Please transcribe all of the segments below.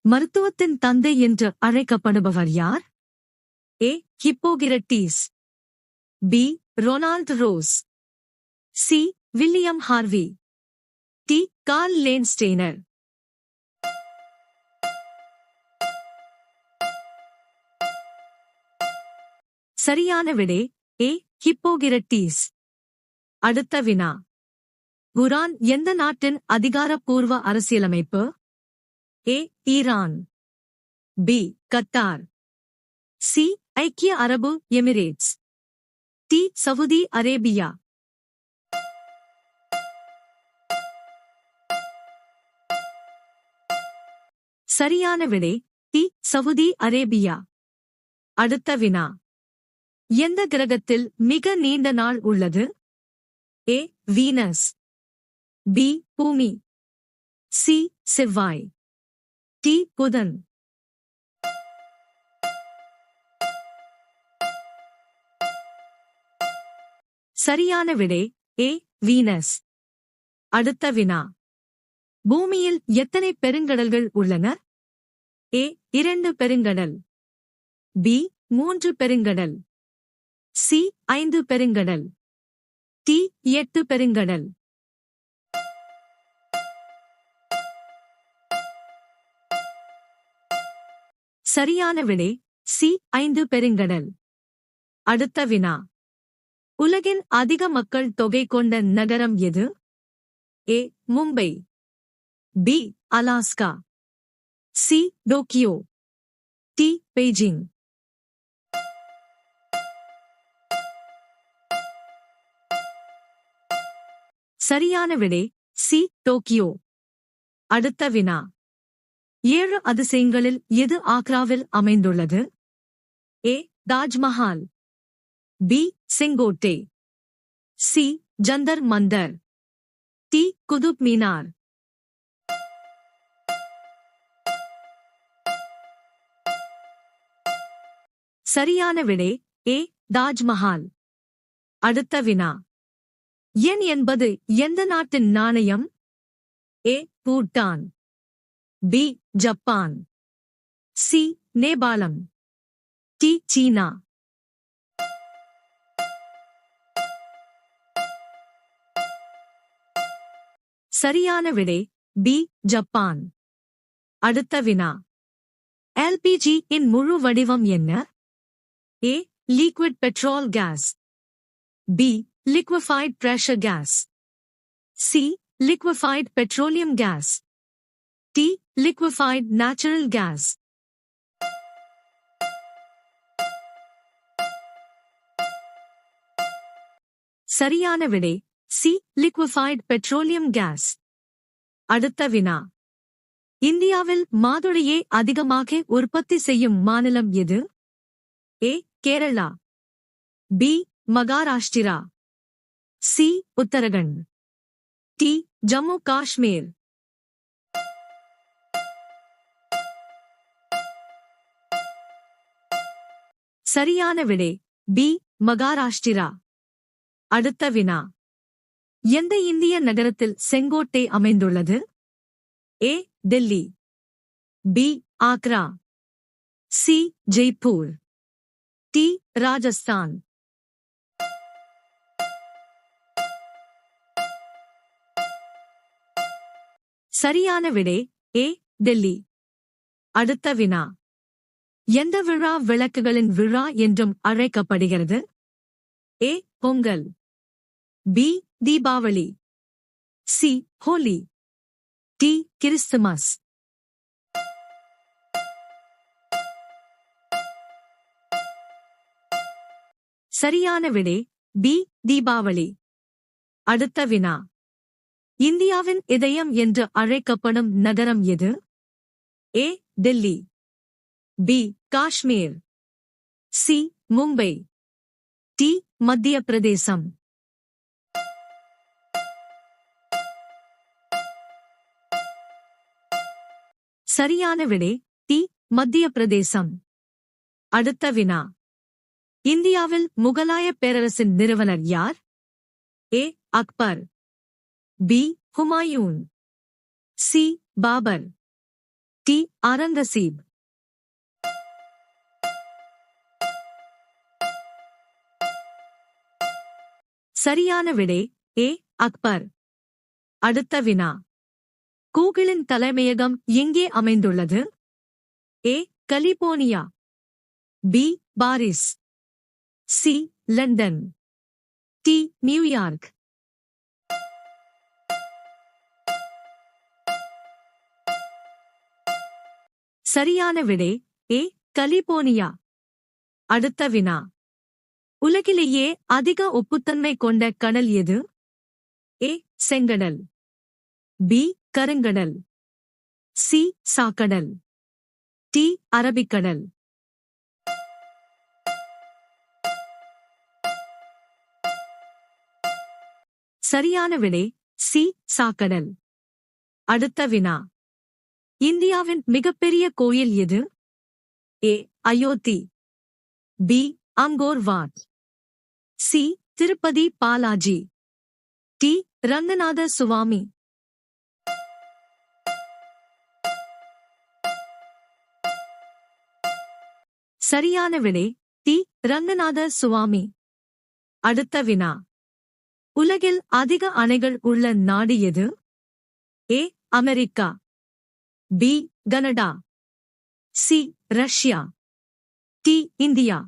மருத்துவத்தின் தந்தை என்று அழைக்கப்படுபவர் யார்? A. Hippocrates. B. Ronald Ross. C. William Harvey. D. Karl Landsteiner. சரியான விடை ஏ. ஹிப்போகிரட்டீஸ். அடுத்த வினா. குர்ஆன் எந்த நாட்டின் அதிகாரப்பூர்வ அரசியலமைப்பு? ஏ. ஈரான். பி. கத்தார். சி. ஐக்கிய அரபு எமிரேட்ஸ். டி. Saudi Arabia. சரியான விடை டி. Saudi Arabia. அடுத்த வினா. எந்த கிரகத்தில் மிக நீண்ட நாள் உள்ளது? ஏ. வீனஸ். பி. பூமி. சி. செவ்வாய். டி. புதன். சரியான விடை ஏ. வீனஸ். அடுத்த வினா. பூமியில் எத்தனை பெருங்கடல்கள் உள்ளன? ஏ. 2 பெருங்கடல். பி. 3 பெருங்கடல். சி. 5 பெருங்கடல். டி. 8 பெருங்கடல். சரியான விடை சி. 5 பெருங்கடல். அடுத்த வினா. உலகின் அதிக மக்கள் தொகை கொண்ட நகரம் எது? A. Mumbai. B. Alaska. C. Tokyo. D. Beijing. சரியான விடை சி. டோக்கியோ. அடுத்த வினா. 7 அதிசயங்களில் எது ஆக்ராவில் அமைந்துள்ளது? ஏ. Taj Mahal. B. Sengottai. C. Jantar Mantar. D. Qutub Minar. சரியான விடை ஏ. தாஜ்மஹால். அடுத்த வினா. யென் என்பது எந்த நாட்டின் நாணயம்? ஏ. பூட்டான். பி. ஜப்பான். சி. நேபாளம். டி. சீனா. சரியான விடை பி. ஜப்பான். அடுத்த வினா. எல்பிஜி இன் முழு வடிவம் என்ன? A. liquid petrol gas. B. liquefied pressure gas. C. liquefied petroleum gas. D. liquefied natural gas. சரியான விடை சி. liquefied petroleum gas. அடுத்த வினா. இந்தியாவில் மாதுளையை அதிகமாக உற்பத்தி செய்யும் மாநிலம் எது? A. Kerala. B. Maharashtra. C. Uttarakhand. D. Jammu Kashmir. சரியான விடை பி. மகாராஷ்டிரா. அடுத்த வினா. எந்த இந்திய நகரத்தில் செங்கோட்டை அமைந்துள்ளது? A. Delhi. B. Agra. C. Jaipur. D. Rajasthan. சரியான விடை ஏ. டெல்லி. அடுத்த வினா. எந்த விழா விளக்குகளின் விழா என்றும் அழைக்கப்படுகிறது? A. Pongal. B. Deepavali. C. Holi. D. Christmas. சரியான விடை பி. தீபாவளி. அடுத்த வினா. இந்தியாவின் இதயம் என்று அழைக்கப்படும் நகரம் எது? A. Delhi. B. Kashmir. C. Mumbai. D. Madhya Pradesh. சரியான விடை டி. மத்திய பிரதேசம். அடுத்த வினா. இந்தியாவில் முகலாய பேரரசின் நிறுவனர் யார்? A. Akbar. B. Humayun. C. Babur. D Aurangzeb. சரியான விடை ஏ அக்பர். அடுத்த வினா. கூகிளின் தலைமையகம் எங்கே அமைந்துள்ளது? A California, B Paris, C London, D New York. சரியான விடை ஏ கலிபோர்னியா. அடுத்த வினா. உலகிலேயே அதிக உப்புத்தன்மை கொண்ட கடல் எது? ஏ செங்கடல், பி கருங்கடல், சி சாக்கடல், டி அரபிக்கடல். சரியான விடை சி சாக்கடல். அடுத்த வினா. இந்தியாவின் மிகப்பெரிய கோயில் எது? A Ayodhya, B Angkor Wat, C Tirupati Balaji, D Ranganatha Swamy. சரியான விடை டி ரங்கநாத சுவாமி. அடுத்த வினா. உலகில் அதிக அணைகள் உள்ள நாடு எது? A America, B Canada, C Russia, D India.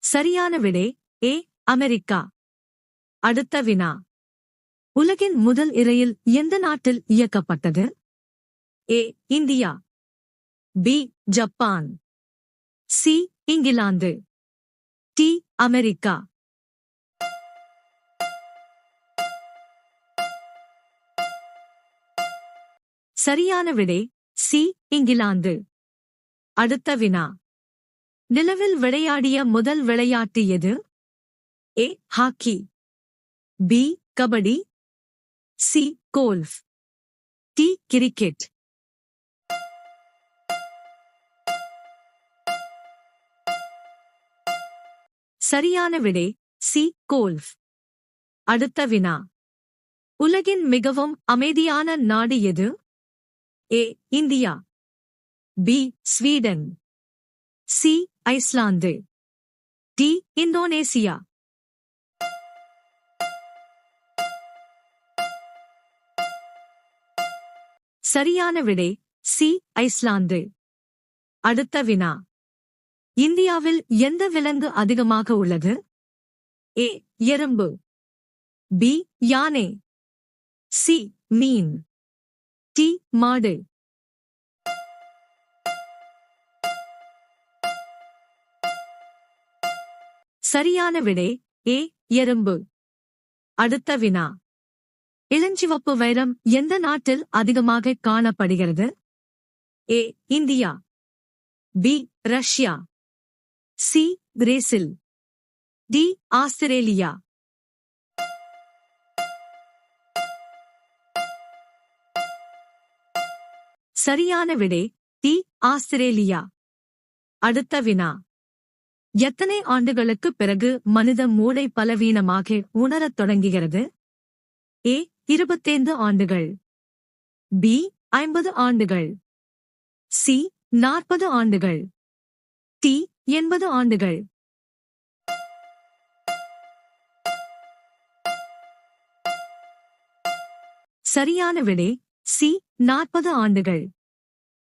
சரியான விடை ஏ அமெரிக்கா. அடுத்த வினா. உலகின் முதல் இரயில் எந்த நாட்டில் இயக்கப்பட்டது? A India, B Japan, C England, D America. சரியான விடை சி இங்கிலாந்து. அடுத்த வினா. நிலவில் விளையாடிய முதல் விளையாட்டு எது? A hockey, B kabaddi, C golf, D cricket. சரியான விடை சி கோல்ஃப். அடுத்த வினா. உலகின் மிகவும் அமைதியான நாடு எது? A India, B Sweden, C Iceland, D Indonesia. சரியான விடை சி ஐஸ்லாந்து. அடுத்த வினா. இந்தியாவில் எந்த விலங்கு அதிகமாக உள்ளது? ஏ எறும்பு, பி யானை, சி மீன், டி மாடு. சரியான விடை ஏ எறும்பு. அடுத்த வினா. இளஞ்சிவப்பு வைரம் எந்த நாட்டில் அதிகமாக காணப்படுகிறது? A India, B Russia, C Brazil, D Australia. சரியான விடை டி ஆஸ்திரேலியா. அடுத்த வினா. எத்தனை ஆண்டுகளுக்கு பிறகு மனித மூளை பலவீனமாக உணரத் தொடங்குகிறது? ஏ 25 ஆண்டுகள், பி 50 ஆண்டுகள், சி 40 ஆண்டுகள், டி 80 ஆண்டுகள். சரியான விடை சி 40 ஆண்டுகள்.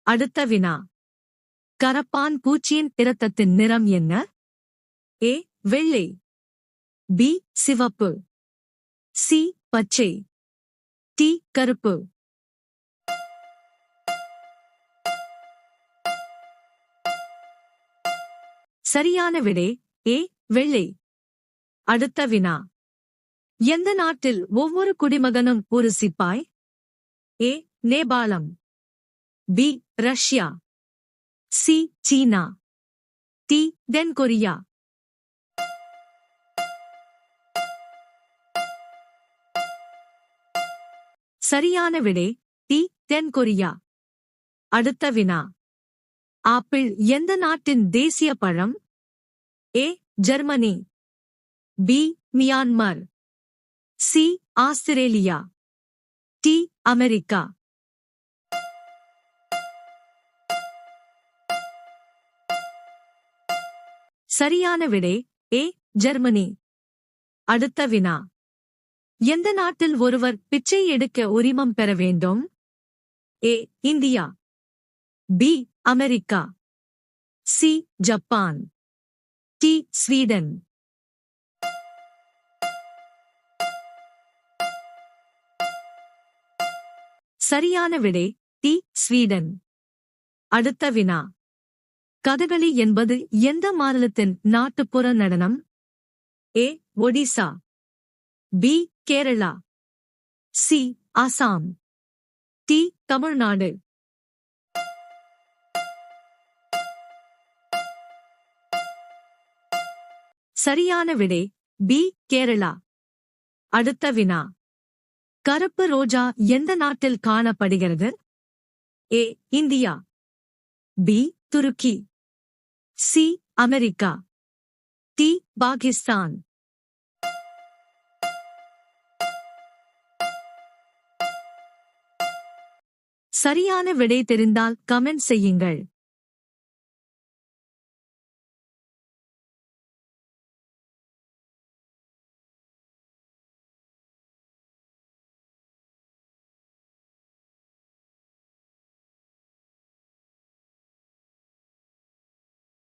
அடுத்த வினா. கரப்பான் பூச்சியின் இரத்தத்தின் நிறம் என்ன? ஏ வெள்ளை, பி சிவப்பு, சி பச்சை, டி கருப்பு. சரியான விடை ஏ வெள்ளை. அடுத்த வினா. எந்த நாட்டில் ஒவ்வொரு குடிமகனும் ஒரு சிப்பாய்? ஏ நேபாளம், பி ரஷ்யா, சி சீனா, டி தென் கொரியா. சரியான விடை டி தென் கொரியா. அடுத்த வினா. ஆப்பிள் எந்த நாட்டின் தேசிய பழம்? A Germany, B Myanmar, C Australia. D America. சரியான விடை ஏ ஜெர்மனி. அடுத்த வினா. எந்த நாட்டில் ஒருவர் பிச்சை எடுக்க உரிமம் பெற வேண்டும்? A India. B America. C Japan. D Sweden. சரியான விடை டி ஸ்வீடன். அடுத்த வினா. கதகளி என்பது எந்த மாநிலத்தின் நாட்டுப்புற நடனம்? ஏ Odisha. B Kerala. C Assam. D Tamil Nadu. சரியான விடை பி கேரளா. அடுத்த வினா. கருப்பு ரோஜா எந்த நாட்டில் காணப்படுகிறது? A India. B Turkey. C America. D Pakistan. சரியான விடை தெரிந்தால் கமெண்ட் செய்யுங்கள்.